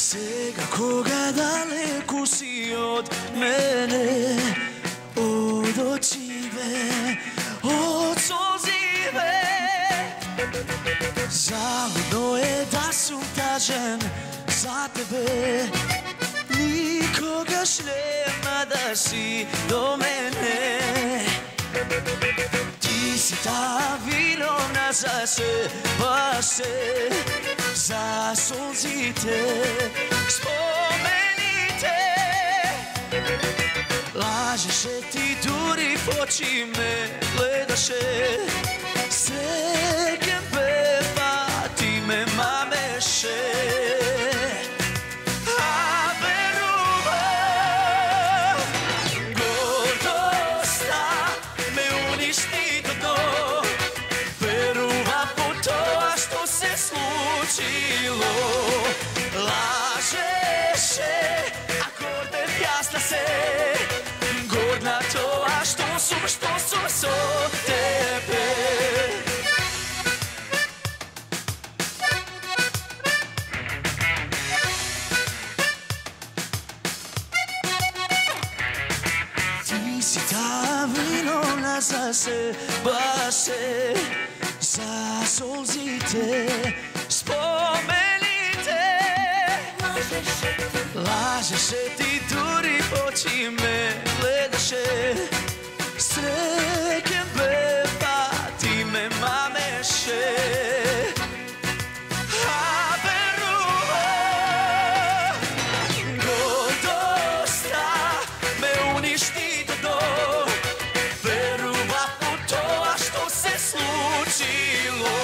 Сега кога далеку си од мене, од очиве, од солзиве, залудно е да сум тажен за тебе. Никогаш нема да си до мене. Ти си та виновна за се, па се, за солзите, спомените. Лажеше ти, дури в очи ме гледаше. Среќен беба, ти ме мамеше. Lažeše, ako te jasna se, gorna тоа što sum so tebe. Ti si ta vinovna za se, baš se, za solzite, spomenite. Lažеше ti, дури в очи ме гледаше. Среќен беба, ти ме мамеше. А верувам, гордоста ме уништи до. Верувам у тоа што се случило.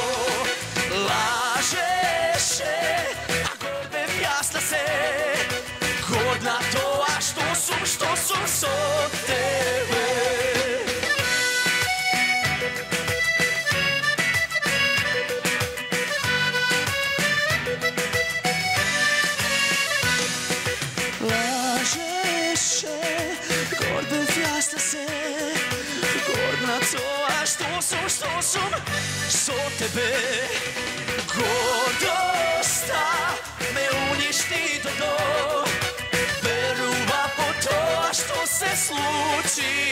Lažеше, a гордев јас на се, гордна тоа што сум со тебе. Lažеше, гордев јас на се, гордна тоа што сум со тебе. Гордоста ме уништи до. Верува по тоа што се случи.